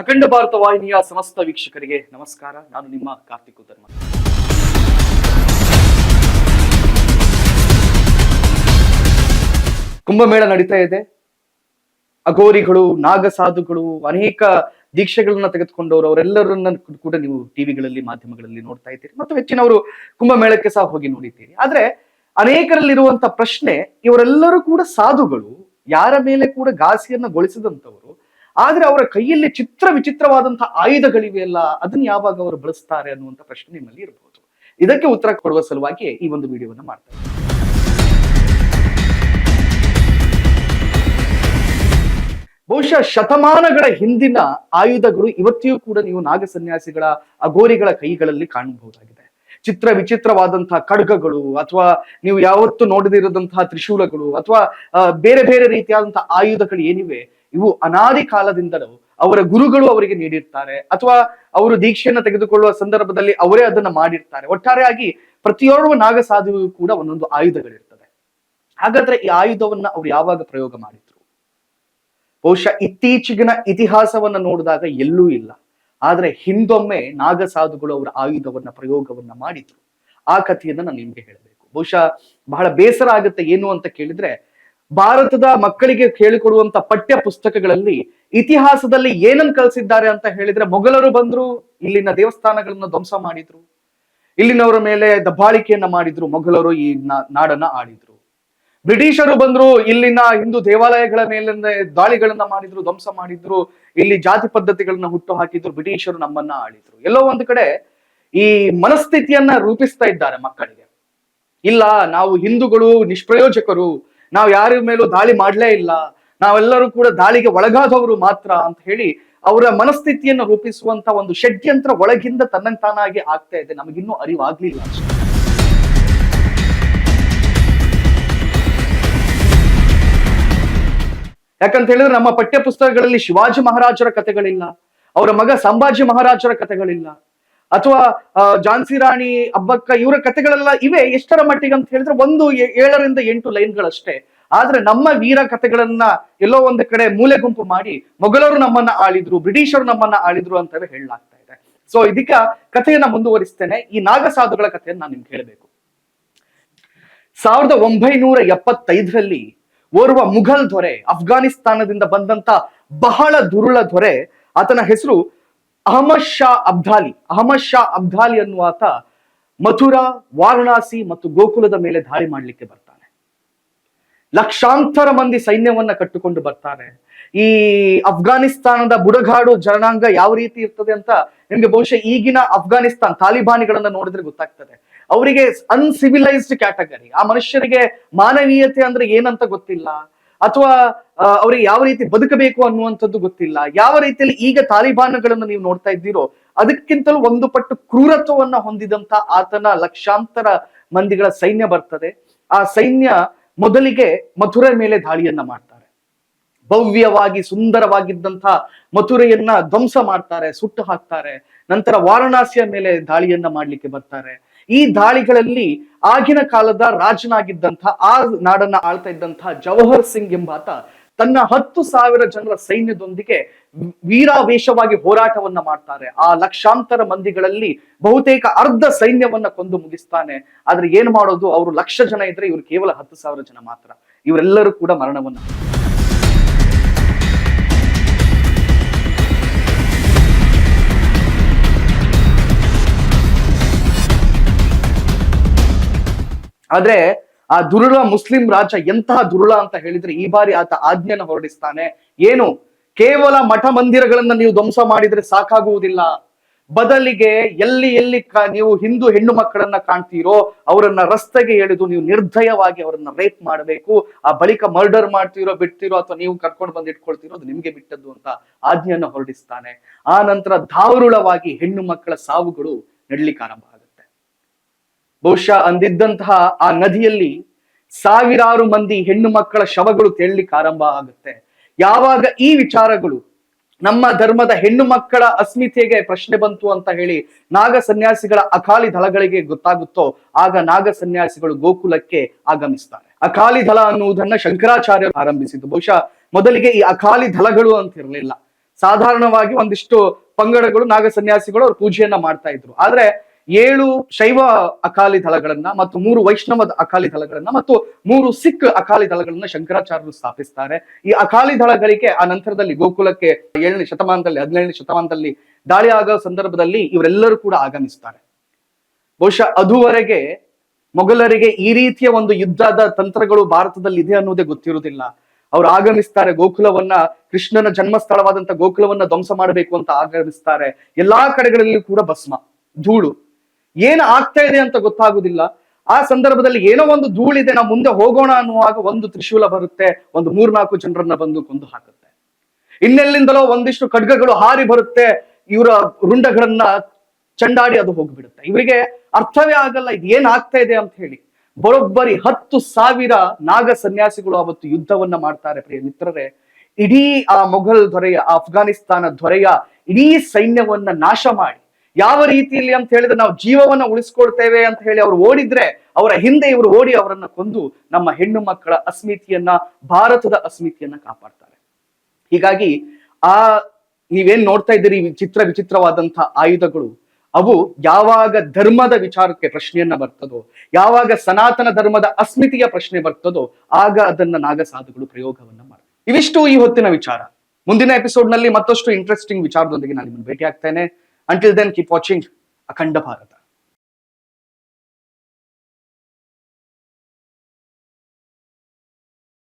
ಅಖಂಡ ಭಾರತ ವಾಹಿನಿಯ ಸಮಸ್ತ ವೀಕ್ಷಕರಿಗೆ ನಮಸ್ಕಾರ. ನಾನು ನಿಮ್ಮ ಕಾರ್ತಿಕ್ ಉತ್ತರ್. ಕುಂಭಮೇಳ ನಡೀತಾ ಇದೆ. ಅಘೋರಿಗಳು, ನಾಗಸಾಧುಗಳು, ಅನೇಕ ದೀಕ್ಷೆಗಳನ್ನ ತೆಗೆದುಕೊಂಡವರು ಅವರೆಲ್ಲರನ್ನ ಕೂಡ ನೀವು ಟಿವಿಗಳಲ್ಲಿ, ಮಾಧ್ಯಮಗಳಲ್ಲಿ ನೋಡ್ತಾ ಇದ್ದೀರಿ ಮತ್ತು ಹೆಚ್ಚಿನವರು ಕುಂಭಮೇಳಕ್ಕೆ ಸಹ ಹೋಗಿ ನೋಡಿದ್ದೀರಿ. ಆದ್ರೆ ಅನೇಕರಲ್ಲಿರುವಂತ ಪ್ರಶ್ನೆ, ಇವರೆಲ್ಲರೂ ಕೂಡ ಸಾಧುಗಳು, ಯಾರ ಮೇಲೆ ಕೂಡ ಘಾಸಿಯನ್ನ ಗೊಳಿಸಿದಂತವರು, ಆದ್ರೆ ಅವರ ಕೈಯಲ್ಲಿ ವಿಚಿತ್ರವಾದಂತಹ ಆಯುಧಗಳಿವೆಯಲ್ಲ, ಅದನ್ನ ಯಾವಾಗ ಅವರು ಬಳಸ್ತಾರೆ ಅನ್ನುವಂತ ಪ್ರಶ್ನೆ ನಿಮ್ಮಲ್ಲಿ ಇರಬಹುದು. ಇದಕ್ಕೆ ಉತ್ತರ ಕೊಡುವ ಸಲುವಾಗಿ ಈ ಒಂದು ವಿಡಿಯೋವನ್ನ ಮಾಡ್ತಾರೆ. ಬಹುಶಃ ಶತಮಾನಗಳ ಹಿಂದಿನ ಆಯುಧಗಳು ಇವತ್ತಿಯೂ ಕೂಡ ನೀವು ನಾಗ ಸನ್ಯಾಸಿಗಳ, ಅಘೋರಿಗಳ ಕೈಗಳಲ್ಲಿ ಕಾಣಬಹುದಾಗಿದೆ. ವಿಚಿತ್ರವಾದಂತಹ ಖಡ್ಗಗಳು, ಅಥವಾ ನೀವು ಯಾವತ್ತು ನೋಡದಿರದಂತಹ ತ್ರಿಶೂಲಗಳು, ಅಥವಾ ಬೇರೆ ಬೇರೆ ರೀತಿಯಾದಂತಹ ಆಯುಧಗಳು ಏನಿವೆ, ಇವು ಅನಾದಿ ಕಾಲದಿಂದಲೂ ಅವರ ಗುರುಗಳು ಅವರಿಗೆ ನೀಡಿರ್ತಾರೆ, ಅಥವಾ ಅವರು ದೀಕ್ಷೆಯನ್ನ ತೆಗೆದುಕೊಳ್ಳುವ ಸಂದರ್ಭದಲ್ಲಿ ಅವರೇ ಅದನ್ನ ಮಾಡಿರ್ತಾರೆ. ಒಟ್ಟಾರೆಯಾಗಿ ಪ್ರತಿಯೊಬ್ಬ ನಾಗ ಸಾಧುವಿಗೂ ಕೂಡ ಒಂದೊಂದು ಆಯುಧಗಳಿರ್ತದೆ. ಹಾಗಾದ್ರೆ ಈ ಆಯುಧವನ್ನ ಅವ್ರು ಯಾವಾಗ ಪ್ರಯೋಗ ಮಾಡಿದ್ರು? ಬಹುಶಃ ಇತ್ತೀಚಿನ ಇತಿಹಾಸವನ್ನ ನೋಡಿದಾಗ ಎಲ್ಲೂ ಇಲ್ಲ. ಆದ್ರೆ ಹಿಂದೊಮ್ಮೆ ನಾಗ ಸಾಧುಗಳು ಅವರ ಆಯುಧವನ್ನ ಪ್ರಯೋಗವನ್ನ ಮಾಡಿದ್ರು. ಆ ಕಥೆಯನ್ನ ನಾನು ನಿಮ್ಗೆ ಹೇಳಬೇಕು. ಬಹುಶಃ ಬಹಳ ಬೇಸರ ಆಗುತ್ತೆ. ಏನು ಅಂತ ಕೇಳಿದ್ರೆ, ಭಾರತದ ಮಕ್ಕಳಿಗೆ ಹೇಳಿಕೊಡುವಂತ ಪಠ್ಯ ಪುಸ್ತಕಗಳಲ್ಲಿ ಇತಿಹಾಸದಲ್ಲಿ ಏನನ್ನು ಕಲಿಸಿದ್ದಾರೆ ಅಂತ ಹೇಳಿದ್ರೆ, ಮೊಘಲರು ಬಂದ್ರು, ಇಲ್ಲಿನ ದೇವಸ್ಥಾನಗಳನ್ನ ಧ್ವಂಸ ಮಾಡಿದ್ರು, ಇಲ್ಲಿನವರ ಮೇಲೆ ದಬ್ಬಾಳಿಕೆಯನ್ನ ಮಾಡಿದ್ರು, ಮೊಘಲರು ಈ ನಾಡನ್ನ ಆಳಿದ್ರು. ಬ್ರಿಟಿಷರು ಬಂದ್ರು, ಇಲ್ಲಿನ ಹಿಂದೂ ದೇವಾಲಯಗಳ ಮೇಲೆ ದಾಳಿಗಳನ್ನ ಮಾಡಿದ್ರು, ಧ್ವಂಸ ಮಾಡಿದ್ರು, ಇಲ್ಲಿ ಜಾತಿ ಪದ್ಧತಿಗಳನ್ನ ಹುಟ್ಟು ಹಾಕಿದ್ರು, ಬ್ರಿಟಿಷರು ನಮ್ಮನ್ನ ಆಳಿದ್ರು. ಎಲ್ಲೋ ಒಂದು ಕಡೆ ಈ ಮನಸ್ಥಿತಿಯನ್ನ ರೂಪಿಸ್ತಾ ಇದ್ದಾರೆ ಮಕ್ಕಳಿಗೆ. ಇಲ್ಲ, ನಾವು ಹಿಂದೂಗಳು ನಿಷ್ಪ್ರಯೋಜಕರು, ನಾವು ಯಾರ ಮೇಲೂ ದಾಳಿ ಮಾಡ್ಲೇ ಇಲ್ಲ, ನಾವೆಲ್ಲರೂ ಕೂಡ ದಾಳಿಗೆ ಒಳಗಾದವರು ಮಾತ್ರ ಅಂತ ಹೇಳಿ ಅವರ ಮನಸ್ಥಿತಿಯನ್ನು ರೂಪಿಸುವಂತ ಒಂದು ಷಡ್ಯಂತ್ರ ಒಳಗಿಂದ ತನ್ನಂತಾನಾಗಿ ಆಗ್ತಾ ಇದೆ. ನಮಗಿನ್ನೂ ಅರಿವಾಗ್ಲಿಲ್ಲ ಅಷ್ಟೇ. ಯಾಕಂತ ಹೇಳಿದ್ರೆ ನಮ್ಮ ಪಠ್ಯ ಪುಸ್ತಕಗಳಲ್ಲಿ ಶಿವಾಜಿ ಮಹಾರಾಜರ ಕಥೆಗಳಿಲ್ಲ, ಅವರ ಮಗ ಸಂಭಾಜಿ ಮಹಾರಾಜರ ಕಥೆಗಳಿಲ್ಲ, ಅಥವಾ ಝಾನ್ಸಿ ರಾಣಿ ಅಬ್ಬಕ್ಕ ಇವರ ಕಥೆಗಳೆಲ್ಲ ಇವೆ. ಎಷ್ಟರ ಮಟ್ಟಿಗೆ ಅಂತ ಹೇಳಿದ್ರೆ 7 ರಿಂದ 8 ಲೈನ್ಗಳಷ್ಟೇ. ಆದ್ರೆ ನಮ್ಮ ವೀರ ಕಥೆಗಳನ್ನ ಎಲ್ಲೋ ಒಂದು ಕಡೆ ಮೂಲೆ ಗುಂಪು ಮಾಡಿ ಮೊಘಲರು ನಮ್ಮನ್ನ ಆಳಿದ್ರು, ಬ್ರಿಟಿಷರು ನಮ್ಮನ್ನ ಆಳಿದ್ರು ಅಂತವೇ ಹೇಳಲಾಗ್ತಾ ಇದೆ. ಸೊ ಇದಕ್ಕ ಕಥೆಯನ್ನ ಮುಂದುವರಿಸ್ತೇನೆ. ಈ ನಾಗಸಾಧುಗಳ ಕಥೆಯನ್ನ ನಾನು ನಿಮ್ಗೆ ಹೇಳಬೇಕು. 1975ರಲ್ಲಿ ಓರ್ವ ಮುಘಲ್ ದೊರೆ, ಅಫ್ಘಾನಿಸ್ತಾನದಿಂದ ಬಂದಂತ ಬಹಳ ದುರುಳ ದೊರೆ, ಆತನ ಹೆಸರು ಅಹಮದ್ ಶಾ ಅಬ್ದಾಲಿ ಅನ್ನುವಾತ ಮಥುರಾ, ವಾರಣಾಸಿ ಮತ್ತು ಗೋಕುಲದ ಮೇಲೆ ದಾಳಿ ಮಾಡ್ಲಿಕ್ಕೆ ಬರ್ತಾನೆ. ಲಕ್ಷಾಂತರ ಮಂದಿ ಸೈನ್ಯವನ್ನ ಕಟ್ಟಿಕೊಂಡು ಬರ್ತಾರೆ. ಈ ಅಫ್ಘಾನಿಸ್ತಾನದ ಬುಡಗಾಡು ಜನಾಂಗ ಯಾವ ರೀತಿ ಇರ್ತದೆ ಅಂತ ನಿಮ್ಗೆ ಬಹುಶಃ ಈಗಿನ ಅಫ್ಘಾನಿಸ್ತಾನ್ ತಾಲಿಬಾನಿಗಳನ್ನ ನೋಡಿದ್ರೆ ಗೊತ್ತಾಗ್ತದೆ. ಅವರಿಗೆ ಅನ್ಸಿವಿಲೈಸ್ಡ್ ಕ್ಯಾಟಗರಿ. ಆ ಮನುಷ್ಯರಿಗೆ ಮಾನವೀಯತೆ ಅಂದ್ರೆ ಏನಂತ ಗೊತ್ತಿಲ್ಲ, ಅಥವಾ ಅವರಿಗೆ ಯಾವ ರೀತಿ ಬದುಕಬೇಕು ಅನ್ನುವಂಥದ್ದು ಗೊತ್ತಿಲ್ಲ. ಯಾವ ರೀತಿಯಲ್ಲಿ ಈಗ ತಾಲಿಬಾನ್ಗಳನ್ನು ನೀವು ನೋಡ್ತಾ ಇದ್ದೀರೋ ಅದಕ್ಕಿಂತಲೂ ಒಂದು ಪಟ್ಟು ಕ್ರೂರತ್ವವನ್ನ ಹೊಂದಿದಂತ ಆತನ ಲಕ್ಷಾಂತರ ಮಂದಿಗಳ ಸೈನ್ಯ ಬರ್ತದೆ. ಆ ಸೈನ್ಯ ಮೊದಲಿಗೆ ಮಥುರೆ ಮೇಲೆ ದಾಳಿಯನ್ನ ಮಾಡ್ತಾರೆ. ಭವ್ಯವಾಗಿ ಸುಂದರವಾಗಿದ್ದಂತಹ ಮಥುರೆಯನ್ನ ಧ್ವಂಸ ಮಾಡ್ತಾರೆ, ಸುಟ್ಟು ಹಾಕ್ತಾರೆ. ನಂತರ ವಾರಣಾಸಿಯ ಮೇಲೆ ದಾಳಿಯನ್ನ ಮಾಡ್ಲಿಕ್ಕೆ ಬರ್ತಾರೆ. ಈ ದಾಳಿಗಳಲ್ಲಿ ಆಗಿನ ಕಾಲದ ರಾಜನಾಗಿದ್ದಂತಹ, ಆ ನಾಡನ್ನ ಆಳ್ತಾ ಇದ್ದಂತಹ ಜವಾಹರ್ ಸಿಂಗ್ ಎಂಬಾತ ತನ್ನ 10,000 ಜನರ ಸೈನ್ಯದೊಂದಿಗೆ ವೀರಾವೇಶವಾಗಿ ಹೋರಾಟವನ್ನ ಮಾಡ್ತಾರೆ. ಆ ಲಕ್ಷಾಂತರ ಮಂದಿಗಳಲ್ಲಿ ಬಹುತೇಕ ಅರ್ಧ ಸೈನ್ಯವನ್ನ ಕೊಂದು ಮುಗಿಸ್ತಾನೆ. ಆದ್ರೆ ಏನ್ ಮಾಡೋದು, ಅವರು 1,00,000 ಜನ ಇದ್ರೆ ಇವರು ಕೇವಲ 10,000 ಜನ ಮಾತ್ರ. ಇವರೆಲ್ಲರೂ ಕೂಡ ಮರಣವನ್ನ. ಆದ್ರೆ ಆ ದುರುಳ ಮುಸ್ಲಿಂ ರಾಜ ಎಂತಹ ದುರುಳ ಅಂತ ಹೇಳಿದ್ರೆ, ಈ ಬಾರಿ ಆತ ಆಜ್ಞೆಯನ್ನು ಹೊರಡಿಸ್ತಾನೆ. ಏನು, ಕೇವಲ ಮಠ ಮಂದಿರಗಳನ್ನ ನೀವು ಧ್ವಂಸ ಮಾಡಿದ್ರೆ ಸಾಕಾಗುವುದಿಲ್ಲ, ಬದಲಿಗೆ ಎಲ್ಲಿ ನೀವು ಹಿಂದೂ ಹೆಣ್ಣು ಮಕ್ಕಳನ್ನ ಕಾಣ್ತೀರೋ ಅವರನ್ನ ರಸ್ತೆಗೆ ಎಳೆದು ನೀವು ನಿರ್ದಯವಾಗಿ ಅವರನ್ನ ರೇಪ್ ಮಾಡಬೇಕು. ಆ ಬಳಿಕ ಮರ್ಡರ್ ಮಾಡ್ತೀರೋ ಬಿಡ್ತೀರೋ, ಅಥವಾ ನೀವು ಕರ್ಕೊಂಡು ಬಂದು ಇಟ್ಕೊಳ್ತೀರೋ, ಅದು ನಿಮ್ಗೆ ಬಿಟ್ಟದ್ದು ಅಂತ ಆಜ್ಞೆಯನ್ನು ಹೊರಡಿಸ್ತಾನೆ. ಆ ನಂತರ ಧಾರುಳವಾಗಿ ಹೆಣ್ಣು ಮಕ್ಕಳ ಸಾವುಗಳು ನಡಲಿಕ್ಕೆ ಆರಂಭ ಆಗುತ್ತೆ. ಬಹುಶಃ ಅಂದಿದ್ದಂತಹ ಆ ನದಿಯಲ್ಲಿ ಸಾವಿರಾರು ಮಂದಿ ಹೆಣ್ಣು ಮಕ್ಕಳ ಶವಗಳು ತೇಳ್ಲಿಕ್ಕೆ ಆರಂಭ ಆಗುತ್ತೆ. ಯಾವಾಗ ಈ ವಿಚಾರಗಳು ನಮ್ಮ ಧರ್ಮದ ಹೆಣ್ಣು ಮಕ್ಕಳ ಅಸ್ಮಿತೆಗೆ ಪ್ರಶ್ನೆ ಬಂತು ಅಂತ ಹೇಳಿ ನಾಗ ಸನ್ಯಾಸಿಗಳ ಅಕಾಲಿ ದಳಗಳಿಗೆ ಗೊತ್ತಾಗುತ್ತೋ, ಆಗ ನಾಗ ಸನ್ಯಾಸಿಗಳು ಗೋಕುಲಕ್ಕೆ ಆಗಮಿಸ್ತಾರೆ. ಅಕಾಲಿ ದಳ ಅನ್ನುವುದನ್ನ ಶಂಕರಾಚಾರ್ಯರು ಆರಂಭಿಸಿದ್ದು. ಬಹುಶಃ ಮೊದಲಿಗೆ ಈ ಅಕಾಲಿ ದಳಗಳು ಅಂತ ಇರಲಿಲ್ಲ, ಸಾಧಾರಣವಾಗಿ ಒಂದಿಷ್ಟು ಪಂಗಡಗಳು ನಾಗ ಸನ್ಯಾಸಿಗಳು ಅವ್ರ ಪೂಜೆಯನ್ನ ಮಾಡ್ತಾ ಇದ್ರು. ಆದ್ರೆ 7 ಶೈವ ಅಕಾಲಿ ದಳಗಳನ್ನ ಮತ್ತು 3 ವೈಷ್ಣವದ ಅಕಾಲಿ ದಳಗಳನ್ನ ಮತ್ತು 3 ಸಿಖ್ ಅಕಾಲಿ ದಳಗಳನ್ನ ಶಂಕರಾಚಾರ್ಯರು ಸ್ಥಾಪಿಸ್ತಾರೆ. ಈ ಅಕಾಲಿ ದಳಗಳಿಗೆ ಆ ನಂತರದಲ್ಲಿ ಗೋಕುಲಕ್ಕೆ 7ನೇ ಶತಮಾನದಲ್ಲಿ 17ನೇ ಶತಮಾನದಲ್ಲಿ ದಾಳಿ ಆಗೋ ಸಂದರ್ಭದಲ್ಲಿ ಇವರೆಲ್ಲರೂ ಕೂಡ ಆಗಮಿಸ್ತಾರೆ. ಬಹುಶಃ ಅದುವರೆಗೆ ಮೊಘಲರಿಗೆ ಈ ರೀತಿಯ ಒಂದು ಯುದ್ಧದ ತಂತ್ರಗಳು ಭಾರತದಲ್ಲಿ ಇದೆ ಅನ್ನೋದೇ ಗೊತ್ತಿರುವುದಿಲ್ಲ. ಅವ್ರು ಆಗಮಿಸ್ತಾರೆ, ಗೋಕುಲವನ್ನ, ಕೃಷ್ಣನ ಜನ್ಮಸ್ಥಳವಾದಂತ ಗೋಕುಲವನ್ನ ಧ್ವಂಸ ಮಾಡಬೇಕು ಅಂತ ಆಗಮಿಸ್ತಾರೆ. ಎಲ್ಲಾ ಕಡೆಗಳಲ್ಲಿ ಕೂಡ ಭಸ್ಮ, ಧೂಳು, ಏನ್ ಆಗ್ತಾ ಇದೆ ಅಂತ ಗೊತ್ತಾಗುದಿಲ್ಲ. ಆ ಸಂದರ್ಭದಲ್ಲಿ ಏನೋ ಒಂದು ಧೂಳಿದೆ, ನಾವು ಮುಂದೆ ಹೋಗೋಣ ಅನ್ನುವಾಗ ಒಂದು ತ್ರಿಶೂಲ ಬರುತ್ತೆ, ಒಂದು 3-4 ಜನರನ್ನ ಬಂದು ಕೊಂದು ಹಾಕುತ್ತೆ. ಇನ್ನೆಲ್ಲಿಂದಲೋ ಒಂದಿಷ್ಟು ಖಡ್ಗಗಳು ಹಾರಿ ಬರುತ್ತೆ, ಇವರ ರುಂಡಗಳನ್ನ ಚಂಡಾಡಿ ಅದು ಹೋಗ್ಬಿಡುತ್ತೆ. ಇವರಿಗೆ ಅರ್ಥವೇ ಆಗಲ್ಲ ಇದು ಏನ್ ಆಗ್ತಾ ಇದೆ ಅಂತ ಹೇಳಿ. ಬರೋಬ್ಬರಿ 10,000 ನಾಗ ಸನ್ಯಾಸಿಗಳು ಅವತ್ತು ಯುದ್ಧವನ್ನ ಮಾಡ್ತಾರೆ ಪ್ರಿಯ ಮಿತ್ರರೇ. ಇಡೀ ಆ ಮೊಘಲ್ ದೊರೆಯ, ಅಫ್ಘಾನಿಸ್ತಾನ ದೊರೆಯ ಇಡೀ ಸೈನ್ಯವನ್ನ ನಾಶ ಮಾಡಿ, ಯಾವ ರೀತಿಯಲ್ಲಿ ಅಂತ ಹೇಳಿದ್ರೆ ನಾವು ಜೀವವನ್ನ ಉಳಿಸ್ಕೊಳ್ತೇವೆ ಅಂತ ಹೇಳಿ ಅವ್ರು ಓಡಿದ್ರೆ, ಅವರ ಹಿಂದೆ ಇವರು ಓಡಿ ಅವರನ್ನ ಕೊಂದು ನಮ್ಮ ಹೆಣ್ಣು ಮಕ್ಕಳ ಅಸ್ಮಿತೆಯನ್ನ, ಭಾರತದ ಅಸ್ಮಿತೆಯನ್ನ ಕಾಪಾಡ್ತಾರೆ. ಹೀಗಾಗಿ ನೀವೇನ್ ನೋಡ್ತಾ ಇದ್ದೀರಿ ವಿಚಿತ್ರವಾದಂತಹ ಆಯುಧಗಳು, ಅವು ಯಾವಾಗ ಧರ್ಮದ ವಿಚಾರಕ್ಕೆ ಪ್ರಶ್ನೆಯನ್ನ ಬರ್ತದೋ, ಯಾವಾಗ ಸನಾತನ ಧರ್ಮದ ಅಸ್ಮಿತೆಯ ಪ್ರಶ್ನೆ ಬರ್ತದೋ, ಆಗ ಅದನ್ನ ನಾಗಸಾಧುಗಳು ಪ್ರಯೋಗವನ್ನ ಮಾಡ್ತಾರೆ. ಇವಿಷ್ಟು ಈ ಹೊತ್ತಿನ ವಿಚಾರ. ಮುಂದಿನ ಎಪಿಸೋಡ್ ನಲ್ಲಿ ಮತ್ತಷ್ಟು ಇಂಟ್ರೆಸ್ಟಿಂಗ್ ವಿಚಾರದೊಂದಿಗೆ ನಾನು ನಿಮ್ಮನ್ನು ಭೇಟಿ ಆಗ್ತೇನೆ. ಅಂಟಿಲ್ ದೆನ್ ಕೀಪ್ ವಾಚಿಂಗ್ ಅಖಂಡ ಭಾರತ.